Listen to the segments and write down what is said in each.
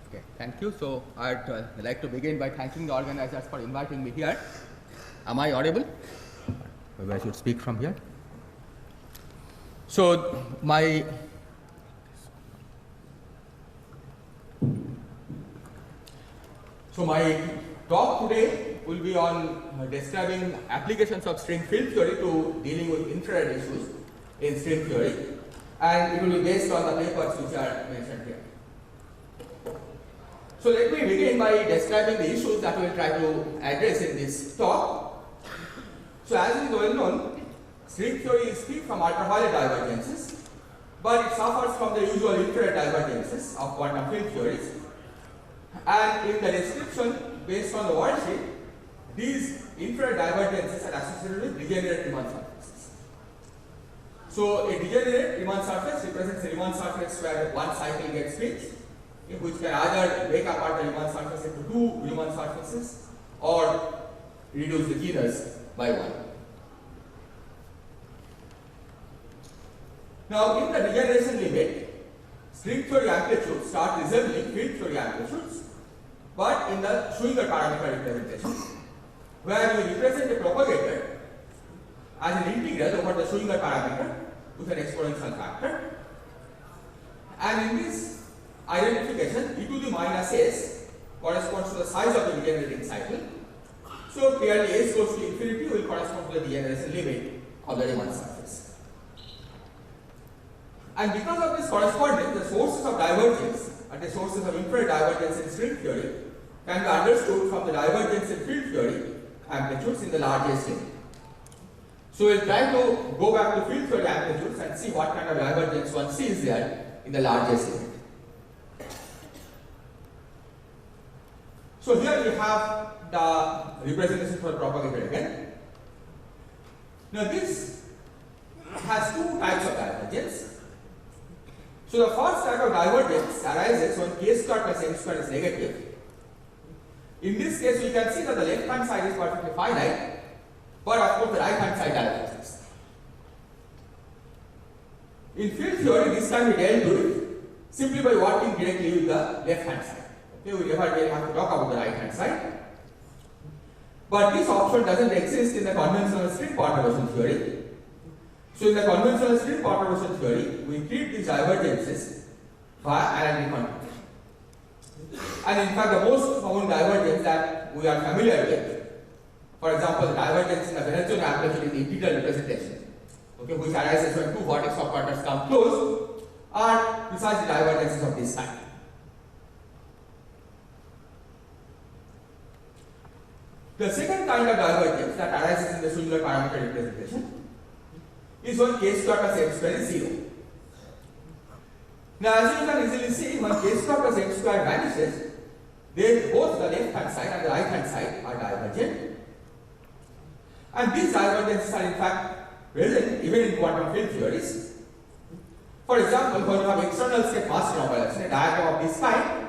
Okay, thank you. So I'd like to begin by thanking the organizers for inviting me here. Am I audible? Maybe I should speak from here. So my talk today will be on describing applications of string field theory to dealing with infrared issues in string theory, and it will be based on the papers which are mentioned here. So let me begin by describing the issues that we will try to address in this talk. So as is well known, string theory is free from ultraviolet divergences, but it suffers from the usual infrared divergences of quantum field theories. And in the description based on the worksheet, these infrared divergences are associated with degenerate Riemann surfaces. So a degenerate Riemann surface represents a Riemann surface where one cycle gets fixed, which can either break apart the Riemann surface into two Riemann surfaces or reduce the genus by one. Now, in the degeneration limit, string theory amplitudes start resembling field theory amplitudes, but in the Schwinger parameter representation, where we represent a propagator as an integral over the Schwinger parameter with an exponential factor. And in this identification, e to the minus s corresponds to the size of the degenerating cycle. So clearly s goes to infinity will correspond to the degeneration limit of the Riemann surface. And because of this correspondence, the sources of divergence and the sources of infrared divergence in string theory can be understood from the divergence in field theory amplitudes in the largest limit. So we'll try to go back to field theory amplitudes and see what kind of divergence one sees there in the largest limit. So here we have the representation for the propagator again. Now this has two types of divergence. So the first type of divergence arises when k square plus m square is negative. In this case, we can see that the left hand side is perfectly finite, but of course the right hand side diverges. In field theory, this can be dealt with simply by working directly with the left hand side. Okay, we never really have to talk about the right hand side. But this option doesn't exist in the conventional string perturbation theory. So in the conventional string perturbation theory, we treat these divergences via analytic continuity. And in fact, the most common divergence that we are familiar with, for example, the divergence in the Venetian amplitude in the integral representation, okay, which arises when two vertex operators come close, are precisely divergences of this kind. The second kind of divergence that arises in the Schwinger parameter representation is when k square plus m square is 0. Now, as you can easily see, when k square plus m square vanishes, then both the left hand side and the right hand side are divergent. And these divergences are in fact present even in quantum field theories. For example, when you have external state mass normalization, a diagram of this kind,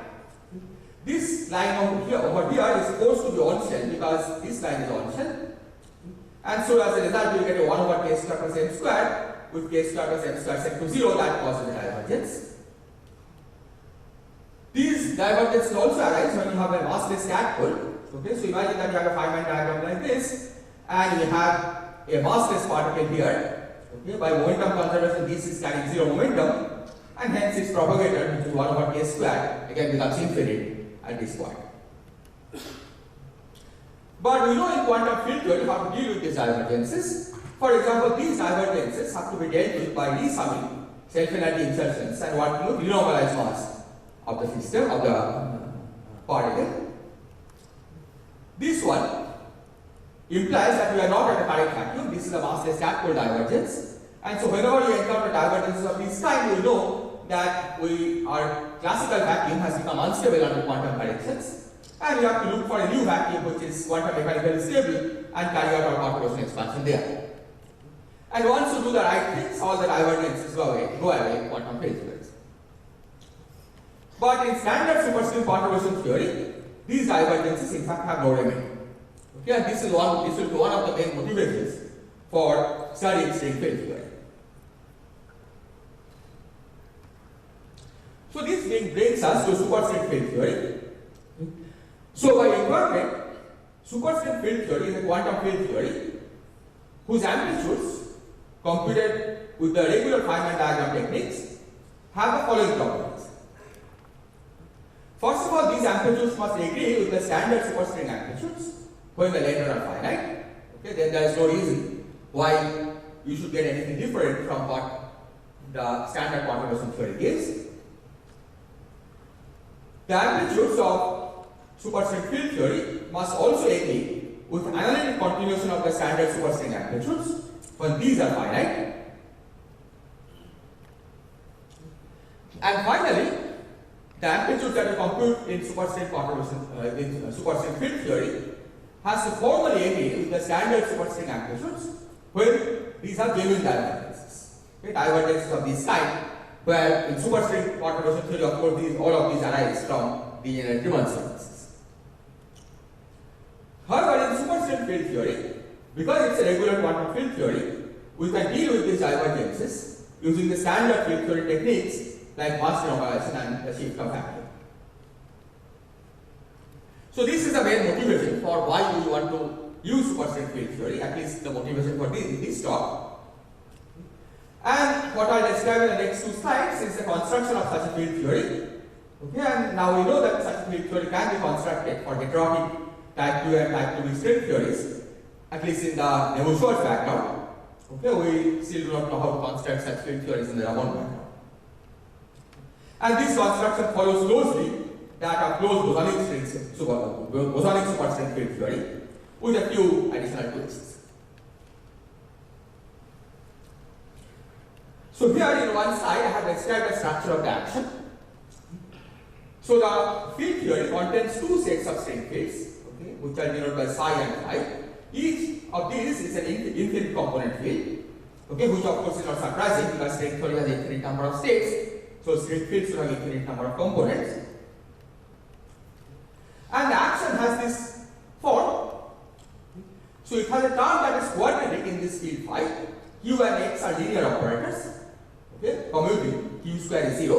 this line over here is supposed to be on shell because this line is on shell. And so as a result, you get a 1 over k square plus m square with k square plus m square set to 0, that causes the divergence. These divergences also arise when you have a massless dipole. Okay, so imagine that you have a Feynman diagram like this, and you have a massless particle here. Okay, by momentum conservation, this is carrying 0 momentum, and hence its propagator, which is 1 over k square, again becomes infinite at this point. But we know in quantum field theory how to deal with these divergences. For example, these divergences have to be dealt with by resumming self-energy insertions and working with renormalized mass of the system, of the particle. This one implies that we are not at a correct vacuum. This is a massless dipole divergence. And so whenever we encounter divergences of this kind, we know that our classical vacuum has become unstable under quantum corrections. And we have to look for a new vacuum which is quantum mechanically stable and carry out our perturbation expansion there. And once you do the right things, all the divergences go away in quantum field theories. But in standard superstring perturbation theory, these divergences in fact have no remedy. Okay, and this will be one of the main motivations for studying string field theory. So this brings takes us to superstring field theory. So by employment, superstring field theory is a quantum field theory whose amplitudes computed with the regular Feynman diagram techniques have the following properties. First of all, these amplitudes must agree with the standard superstring amplitudes when the latter are finite. Okay, then there is no reason why you should get anything different from what the standard quantum motion theory gives. The amplitudes of superstring field theory must also agree with analytic continuation of the standard superstring amplitudes when these are finite. And finally, the amplitude that we compute in superstring quantum motion in superstring field theory has to formally agree with the standard superstring amplitudes when these are genuine divergences. Okay, divergences of this kind, where in superstring quantum motion theory, of course, all of these arise from the Riemann surfaces. However, in superstring field theory, because it's a regular quantum field theory, we can deal with these divergences using the standard field theory techniques like mass normalization and the shift factor. So this is the main motivation for why we want to use superstring field theory, at least the motivation for this talk. And what I'll describe in the next two slides is the construction of such a field theory. Okay, and now we know that such a field theory can be constructed for heterotic type 2 and type 2 string theories, at least in the Nebel-Schwarz background. Okay, we still do not know how to construct such field theories in the Raman background. And this construction follows closely that of closed bosonic superstring field theory with a few additional twists. So here in one slide I have described the structure of the action. So the field theory contains two sets of string fields, okay, which are denoted by psi and phi. Each of these is an infinite component field, okay, which of course is not surprising because string theory has an infinite number of states. So string fields should have infinite number of components. And the action has this form. So it has a term that is quadratic in this field phi. Q and x are linear operators. Okay, commuting q square is 0.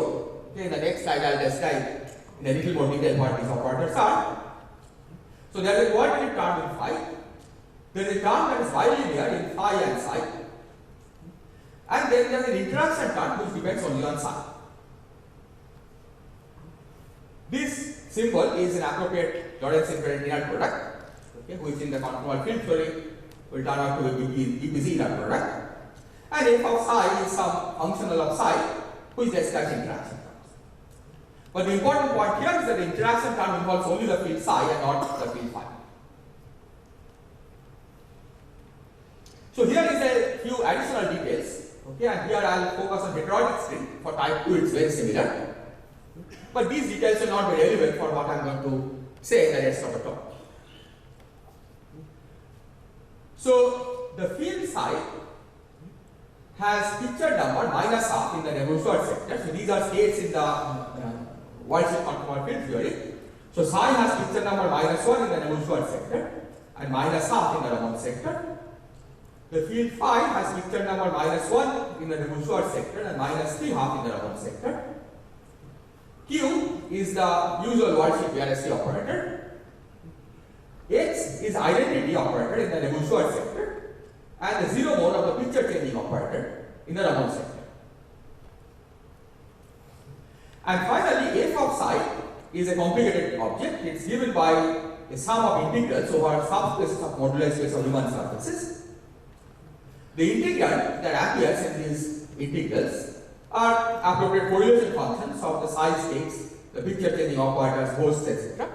Okay, in the next slide I will describe in a little more detail what these operators are. So there is a quadratic term in phi. There is a term that is bilinear in phi and psi. And then there is an interaction term which depends only on psi. This symbol is an appropriate Lorentz invariant inner product, okay, which in the conformal field theory will turn out to be BPZ inner product. And f of psi is some functional of psi which describes interaction terms. But the important point here is that the interaction term involves only the field psi and not the field phi. So here is a few additional details, okay, and here I will focus on heterotic string. For type 2 it's very similar. But these details will not be relevant for what I am going to say in the rest of the talk. So the field psi has picture number minus half in the Nebel-Schwarz sector. So these are states in the Worldsheet conformal field theory. So psi has picture number minus 1 in the Nebel-Schwarz sector and minus half in the Raman sector. The field phi has picture number minus 1 in the Nebel-Schwarz sector and minus 3 half in the Raman sector. Q is the usual Worldsheet VRST operator. X is identity operator in the Nebel-Schwarz sector and the 0 mode of the picture changing operator in the Raman sector. And finally, f of psi is a complicated object. It is given by a sum of integrals over subspaces of moduli space of Riemann surfaces. The integrand that appears in these integrals are appropriate correlation functions of the psi states, the picture changing operators, hosts, etc.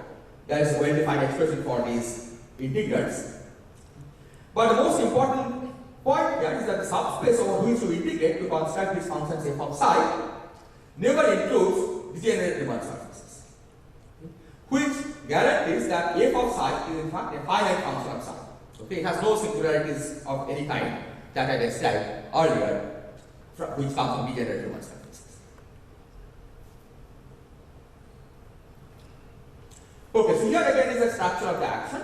There is a well-defined expression for these integrands. But the most important point here is that the subspace over which you integrate to construct these functions f of psi never includes degenerate Riemann surfaces, which guarantees that f of psi is in fact a finite function of psi. Okay, it has no singularities of any kind that I described earlier, which come from degenerate Riemann surfaces. Okay, so here again is the structure of the action.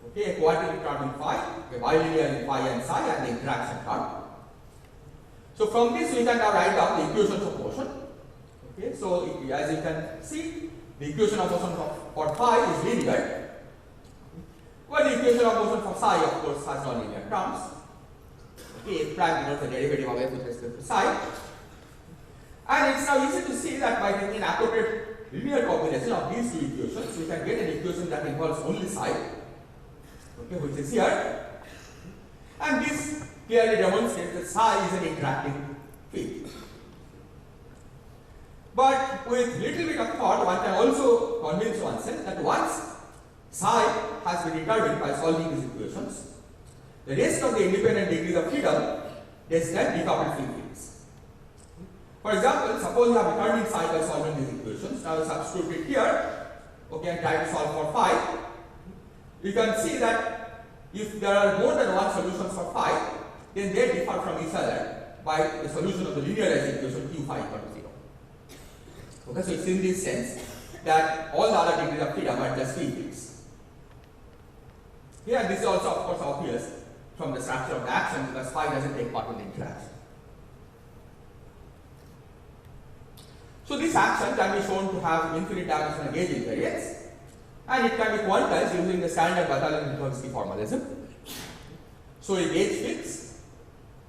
Okay, a quadratic term in phi, a bilinear in phi and psi, and the interaction term. So from this we can now write down the equations of motion. Okay, so as you can see, the equation of motion for phi is linear, but the equation of motion for psi, of course, has nonlinear terms. Okay, f prime denotes the derivative of f with respect to psi. And it's now easy to see that by taking an appropriate linear combination of these two equations, we can get an equation that involves only psi, okay, which is here. And this clearly demonstrates that psi is an interacting field. But with little bit of thought, one can also convince oneself that once psi has been determined by solving these equations, the rest of the independent degrees of freedom describe decoupled field fields. For example, suppose you have determined psi by solving these equations. Now you substitute it here, okay, and try to solve for phi. You can see that if there are more than one solutions for phi, then they differ from each other by the solution of the linearized equation q phi equal to 0. Okay, so it's in this sense that all the other degrees of freedom are just field fields. Here, this is also, of course, obvious from the structure of the action because phi doesn't take part in the interaction. So this action can be shown to have infinite dimensional gauge invariance, and it can be quantized using the standard Batalin-Minkowski formalism. So a gauge fix,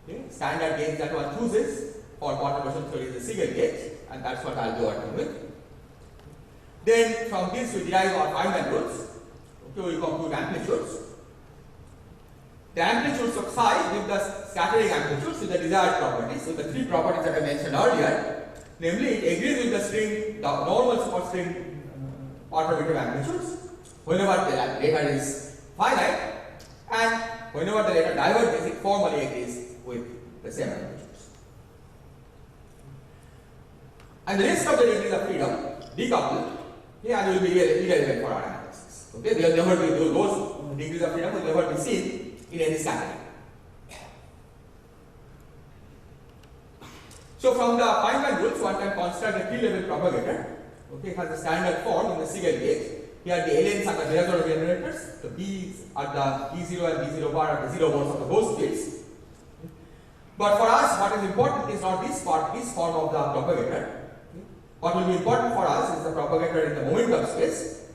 okay, standard gauge that one chooses for quantum motion theory is the Siegel gauge, and that's what I'll be working with. Then from this we derive our Feynman rules. Okay, we compute amplitudes. The amplitudes of psi give the scattering amplitudes with the desired properties, with the three properties that I mentioned earlier. Namely, it agrees with the string, the normal superstring perturbative amplitudes whenever the data is finite, and whenever the data diverges, it formally agrees with the same amplitudes. And the rest of the degrees of freedom decoupled, and will be irrelevant for our analysis. Okay, they will never be those degrees of freedom will never be seen in any scattering. So from the Feynman rules, one can construct a T-level propagator. Okay, it has a standard form in the Siegel gauge. Here the LNs are the Virasoro generators, the B's are the E0 and B0 bar are the zero modes of the ghost fields. But for us, what is important is not this part, this form of the propagator. What will be important for us is the propagator in the momentum space,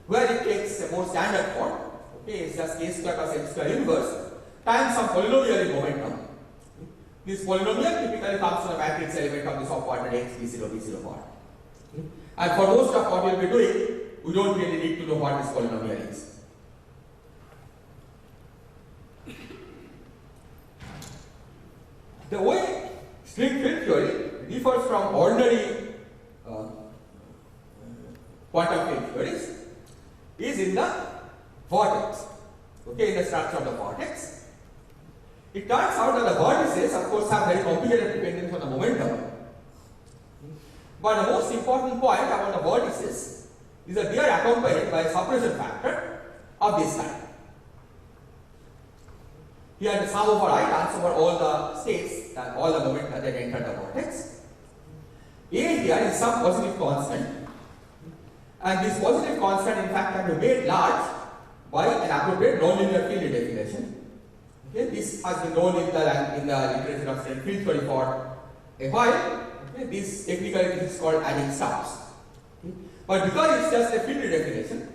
where it takes a more standard form. Okay, it's just k square plus m square inverse times some polynomial in momentum. This polynomial typically comes from the matrix element of this operator x b0 b0 bar. And for most of what we will be doing, we don't really need to know what this polynomial is. The way string field theory differs from ordinary quantum field theories is in the vortex. Okay, in the structure of the vortex. It turns out that the vortices, of course, have very complicated dependence on the momentum. But the most important point about the vortices is that they are accompanied by a suppression factor of this kind. Here the sum over I runs over all the states and all the momenta that enter the vortex. A here is some positive constant, and this positive constant in fact can be made large by an appropriate nonlinear field definition. Okay, this has been known in the literature of string field theory for a while. Okay, this technically this is called adding stars. Okay. But because it's just a field definition,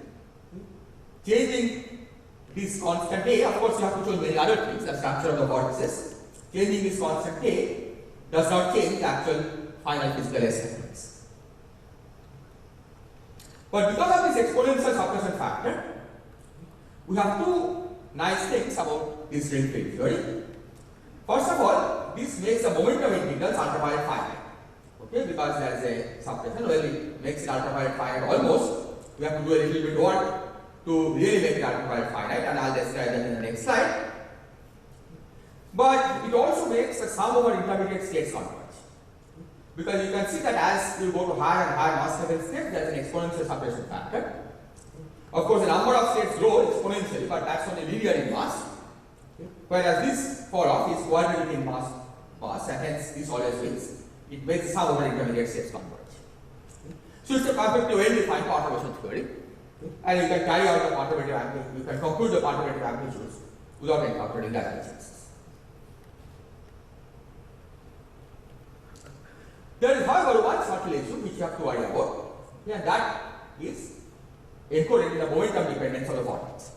changing this constant A, of course you have to choose many other things, the structure of the vortices. Changing this constant A does not change the actual final physical estimates. But because of this exponential suppression factor, we have two nice things about this string field theory. First of all, this makes the momentum integrals ultraviolet finite. Okay, because there is a suppression, well, it makes it ultraviolet finite almost. We have to do a little bit work to really make it ultraviolet finite, and I'll describe that in the next slide. But it also makes the sum over intermediate states converge. Because you can see that as you go to higher and higher mass level states, there is an exponential suppression factor. Of course, the number of states grow exponentially, but that's only linear in mass. Whereas this fall off is quadratic in mass, and hence this always wins. It makes the sum over intermediate states converge. So it's a perfectly well-defined perturbation theory, and you can carry out the perturbative amplitude, you can compute the perturbative amplitudes without encountering divergences. There is, however, one subtle issue which you have to worry about, and that is encoded in the momentum dependence of the vortex.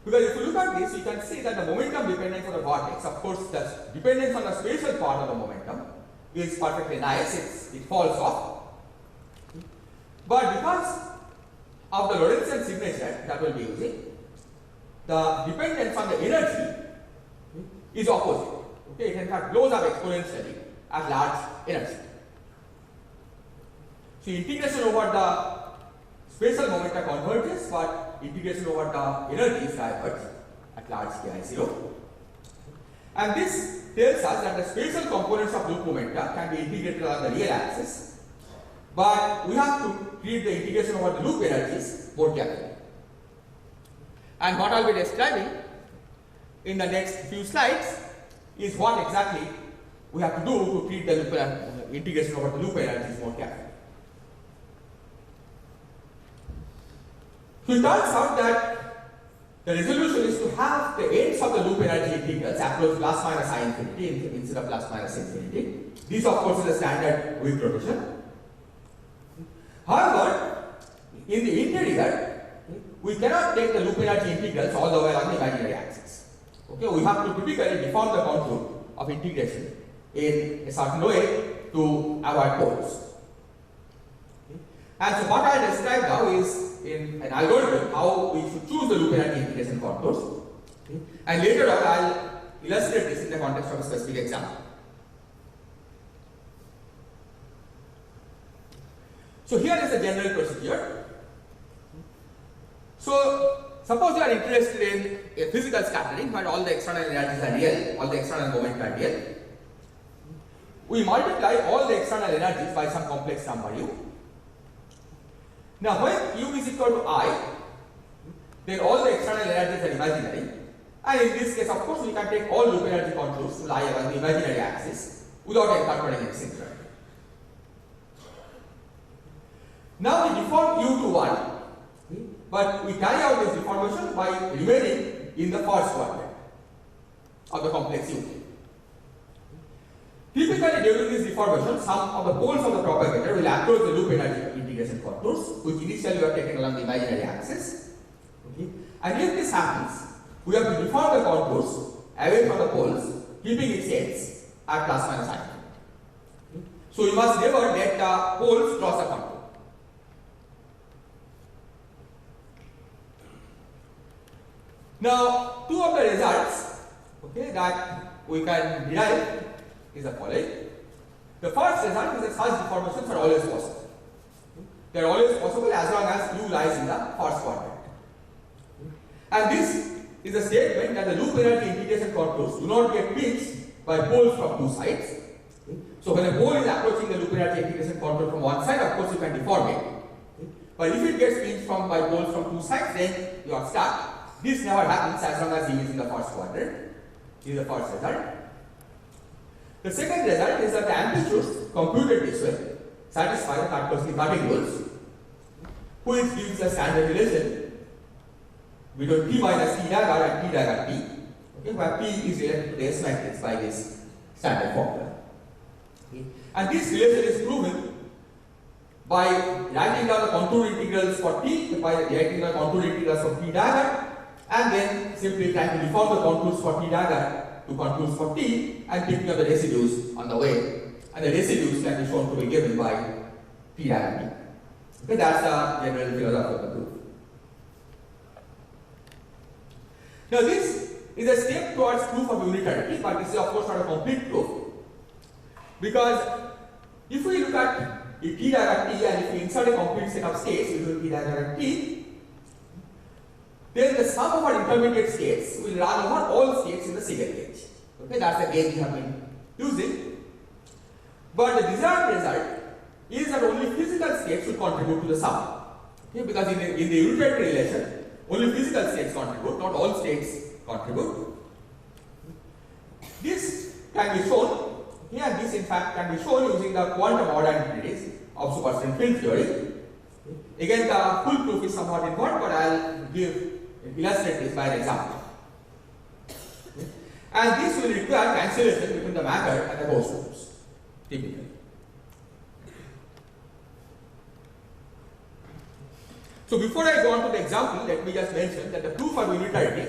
Because if you look at this, you can see that the momentum dependence of the vortex, of course, the dependence on the spatial part of the momentum is perfectly nice, it falls off. But because of the Lorentzian signature that we will be using, the dependence on the energy is opposite. Okay, it in fact blows up exponentially at large energy. So integration over the spatial momentum converges, but integration over the energy is diverged at large Ki0. And this tells us that the spatial components of loop momentum can be integrated along the real axis, but we have to treat the integration over the loop energies more carefully. And what I will be describing in the next few slides is what exactly we have to do to treat the loop integration over the loop energies more carefully. So it turns out that the resolution is to have the ends of the loop energy integrals approach plus minus I infinity instead of plus minus infinity. This, of course, is a standard weak rotation. However, in the interior, we cannot take the loop energy integrals all the way along the imaginary axis. Okay, we have to typically deform the contour of integration in a certain way to avoid poles. Okay. And so what I describe now is in an algorithm how we should choose the loop energy integration contours. Okay. And later on I will illustrate this in the context of a specific example. So here is the general procedure. So suppose you are interested in a physical scattering where all the external energies are real, all the external moments are real. We multiply all the external energies by some complex number u. Now when u is equal to I, then all the external energies are imaginary, and in this case, of course, we can take all loop energy contours to lie along the imaginary axis without incorporating any singularity. Now we deform u to 1, but we carry out this deformation by remaining in the first quadrant of the complex u. Typically, during this deformation, some of the poles of the propagator will approach the loop energy integration contours, which initially were taken along the imaginary axis. Okay. And if this happens, we have to deform the contours away from the poles, keeping its ends at plus minus I. Okay. So we must never let the poles cross the contour. Now, two of the results, okay, that we can derive is the following. The first result is that such deformations are always possible. They are always possible as long as u lies in the first quadrant. And this is a statement that the loop energy integration contours do not get pinched by poles from two sides. So when a pole is approaching the loop energy integration contour from one side, of course you can deform it. But if it gets pinched by poles from two sides, then you are stuck. This never happens as long as u is in the first quadrant. This is the first result. The second result is that the amplitudes computed this way satisfy the cutting rules, which gives a standard relation between P minus T dagger and T dagger T, okay, where P is related to the S matrix by this standard formula. Okay. And this relation is proven by writing down the contour integrals for T, by writing the contour integrals for T dagger, and then simply trying to deform the contours for T dagger to contours for T and picking up the residues on the way, and the residues can be shown to be given by T dagger T. Okay, that's the general philosophy of the proof. Now this is a step towards proof of unitarity, but this is of course not a complete proof, because if we look at T dagger T and if we insert a complete set of states between T dagger and T, then the sum of our intermediate states will run over all states in the single gauge. Okay, that's the gauge we have been using. But the desired result is that only physical states will contribute to the sum. Okay, because in the unitarity relation, only physical states contribute, not all states contribute. This can be shown, okay, and this in fact can be shown using the quantum order identities of superstring field theory. Again, the full proof is somewhat involved, but I will illustrate this by an example. And this will require cancellation between the matter and the ghost loops, typically. So before I go on to the example, let me just mention that the proof of unitarity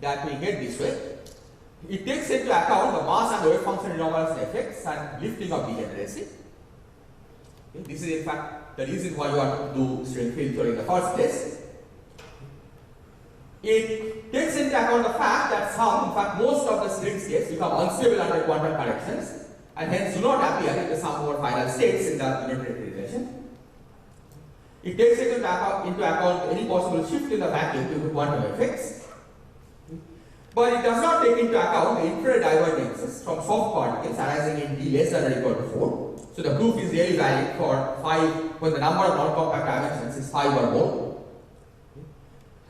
that we get this way, it takes into account the mass and the wave function renormalization effects and lifting of degeneracy. Okay. This is in fact the reason why you want to do string field theory in the first place. It takes into account the fact that in fact most of the string states become unstable under quantum corrections and hence do not appear in the sum over final states in the unitarity relation. It takes into account any possible shift in the vacuum due to quantum effects. But it does not take into account the infrared divergences from soft particles arising in d less than or equal to 4. So the proof is really valid for 5 when the number of non-compact dimensions is 5 or more.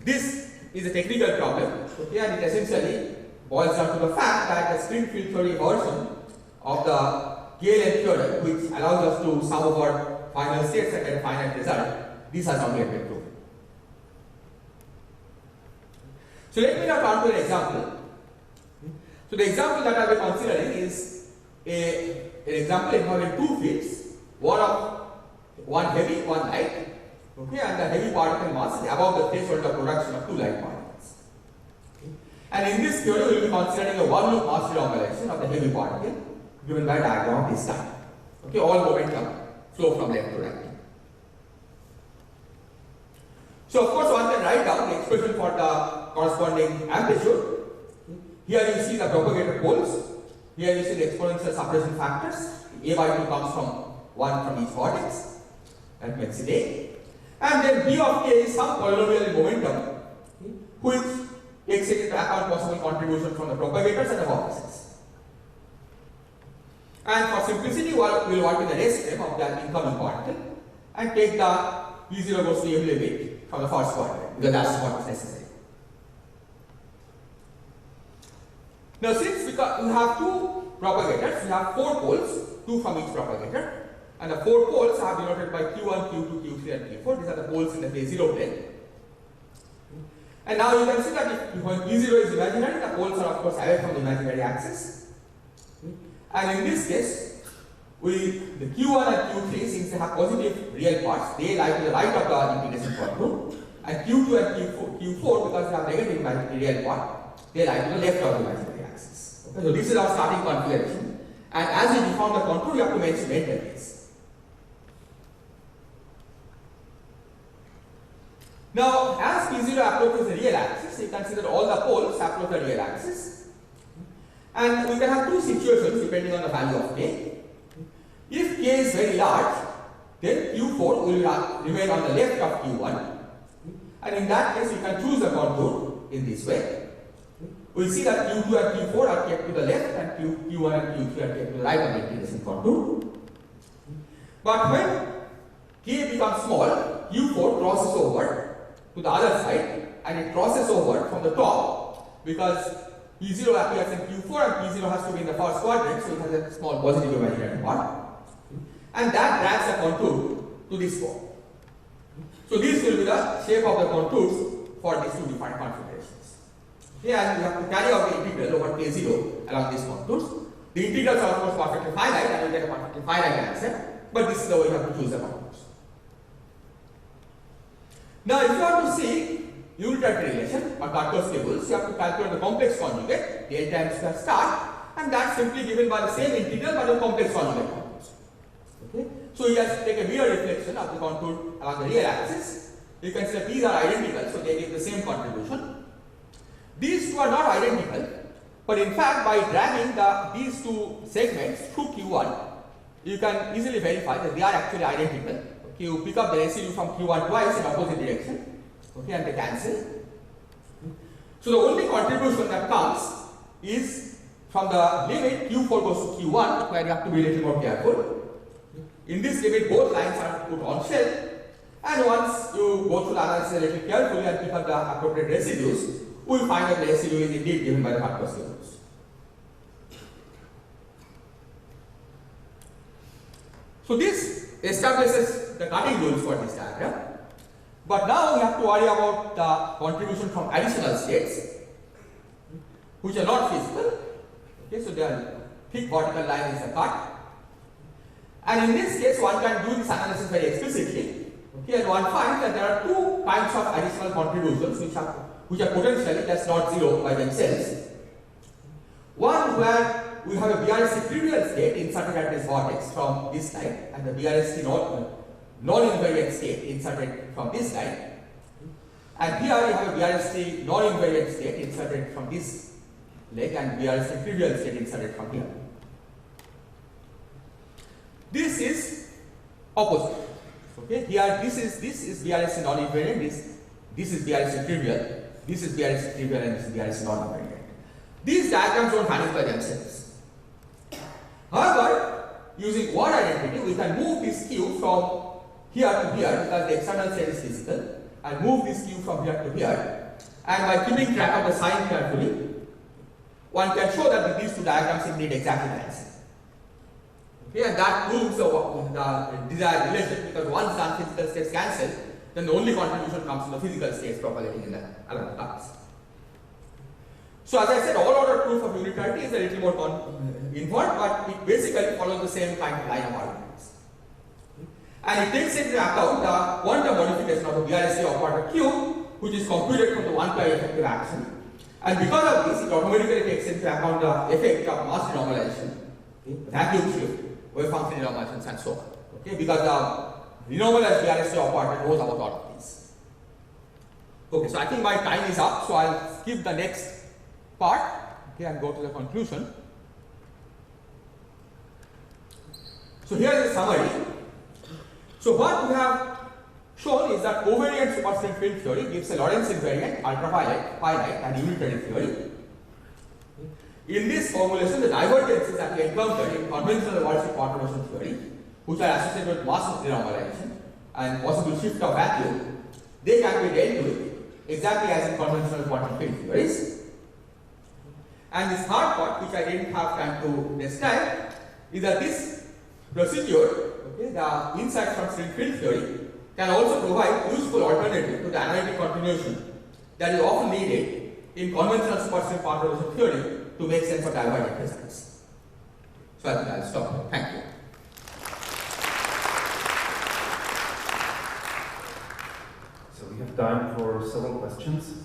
This is a technical problem, okay, and it essentially boils down to the fact that the string field theory version of the K-length theorem, which allows us to sum over final states and get a finite result, this has not yet been proven. So let me now turn to an example. So the example that I will be considering is an example involving two fields, one heavy, one light, okay, and the heavy particle mass is above the threshold of production of two light particles. Okay. And in this theory, we will be considering a one-loop mass renormalization of the heavy particle given by a diagram of this type. Okay, all momentum flow from left to right. So of course one can write down the expression for the corresponding amplitude. Here you see the propagated poles. Here you see the exponential suppression factors. A by 2 comes from 1 from each vortex. That makes it A. And then B of K is some polynomial in momentum which takes into account possible contribution from the propagators and the vortices. And for simplicity, we will work with the rest frame of the incoming particle and take the P0 goes to every bit from the first quadrant because that's what is necessary. Now, since we have two propagators, we have 4 poles, 2 from each propagator, and the 4 poles are denoted by Q1, Q2, Q3, and Q4. These are the poles in the phase 0 plane. And now you can see that when P0 is imaginary, the poles are of course away from the imaginary axis. And in this case, the Q1 and Q3, since they have positive real parts, they lie to the right of the integration contour, and Q2 and Q4, because they have negative imaginary real part, they lie to the left of the imaginary axis. Okay, so this is our starting configuration, and as you define the contour, you have to mention entities. Now, as P0 approaches the real axis, you consider all the poles approach the real axis, and we can have two situations depending on the value of K. If K is very large, then Q4 will remain on the left of Q1, and in that case, we can choose the contour in this way. We see that Q2 and Q4 are kept to the left, and Q1 and Q3 are kept to the right of the integration contour. But when K becomes small, Q4 crosses over to the other side, and it crosses over from the top because P0 appears in Q4 and P0 has to be in the first quadrant, so it has a small positive imaginary part. And that drags the contour to this form. So this will be the shape of the contours for these two different configurations. Okay, and we have to carry out the integral over K0 along these contours. The integrals are of course perfectly finite, and we get a perfectly finite answer, but this is the way you have to choose the contours. Now, if you want to see unitarity relation or Cartos tables, you have to calculate the complex conjugate, L times the star, and that's simply given by the same integral but the complex conjugate contours. Okay? So you just take a mirror reflection of the contour along the real axis. You can say these are identical, so they give the same contribution. These two are not identical, but in fact, by dragging these two segments through Q1, you can easily verify that they are actually identical. Okay, you pick up the residue from Q1 twice in opposite direction, okay, and they cancel. So the only contribution that comes is from the limit Q4 goes to Q1, where you have to be a little more careful. In this limit, both lines are put on shell, and once you go through the analysis a little carefully and pick up the appropriate residues, we will find that the residue is indeed given by the Cartos tables. So this establishes the cutting rules for this diagram, but now we have to worry about the contribution from additional states which are not physical. Okay, so their thick vertical line is a cut, and in this case one can do this analysis very explicitly. Okay, and one finds that there are two kinds of additional contributions which are potentially just not zero by themselves. One where we have a BRST trivial state inserted at this vortex from this line, and the BRST non-invariant state inserted from this line. And here you have a BRST non-invariant state inserted from this leg and BRST trivial state inserted from here. This is opposite. Okay, here this is BRST non-invariant, this is BRST trivial, this is BRST trivial, and this is BRST non-invariant. These diagrams don't vanish by themselves. However, using word identity, we can move this Q from here to here because the external state is physical, and move this Q from here to here. And by keeping track of the sign carefully, one can show that these two diagrams indeed exactly cancel. Okay, and that proves the desired relation, because once the physical states cancel, then the only contribution comes from the physical states propagating in the along the paths. So as I said, all order proof of unitarity is a little more involved, but it basically follows the same kind of line of arguments. And it takes into account the quantum modification of the BRST operator Q, which is computed from the 1 pi effective action. And because of this, it automatically takes into account the effect of mass renormalization, vacuum shift, wave function renormalizations, and so on. Okay, because the renormalized BRST operator knows about all of these. Okay, so I think my time is up, so I'll skip the next part, okay, and go to the conclusion. So here is a summary. So what we have shown is that covariant superstring field theory gives a Lorentz invariant, ultraviolet, finite, and unitary theory. In this formulation, the divergences that we encountered in conventional Walsh perturbation theory, which are associated with mass renormalization and possible shift of vacuum, they can be dealt with exactly as in conventional quantum field theories. And this third part, which I didn't have time to describe, is that this procedure, okay, the insight from string field theory, can also provide useful alternative to the analytic continuation that is often needed in conventional superstring perturbation theory to make sense of divergent results. So I think I'll stop here. Thank you. So we have time for several questions.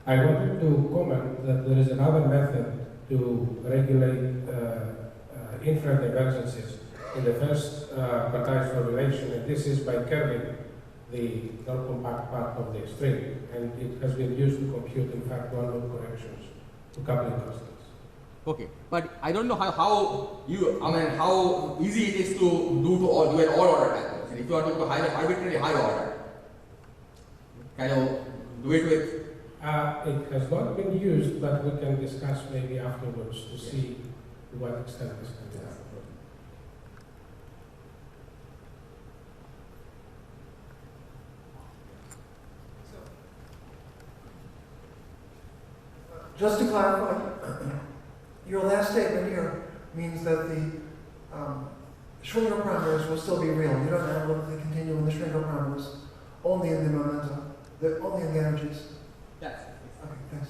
I wanted to comment that there is another method to regulate infinite divergences in the first quantized formulation, and this is by curving the non-compact part of the string, and it has been used to compute, in fact, one-loop corrections to coupling constants. Okay, but I don't know how easy it is to do an all order calculation. If you want to do arbitrarily high order, can you do it with? It has not been used, but we can discuss maybe afterwards to see to what extent this can be done. Just to clarify, your last statement here means that the Schwinger parameters will still be real. You don't analytically continue in the Schwinger parameters, only in the momentum, only in the energies. Yes. Okay, thanks.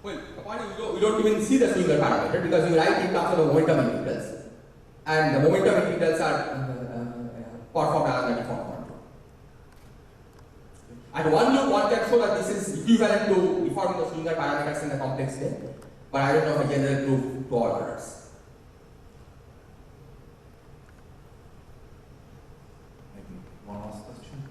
Well, apparently we don't even see the Schwinger parameter because you write in terms of the momentum integrals, and the momentum integrals are performed along the default contour. At one loop, one can show that this is equivalent to deforming the Schwinger parameters in the complex way, but I don't know if a general proof to all orders. Maybe one last question.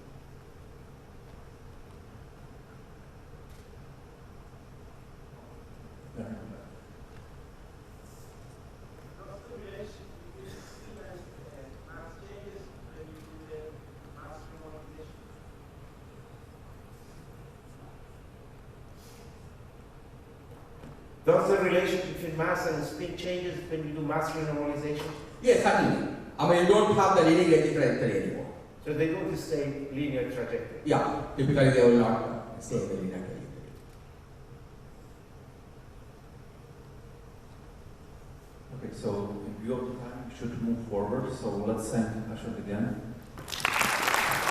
Does the relation between mass and speed changes when you do mass renormalization? Yes, certainly. I mean, you don't have the leading edge trajectory anymore. So they go to stay linear trajectory? Yeah, typically they will not stay in the linear trajectory. Okay, so in view of the time, we should move forward. So let's thank Ashoke again.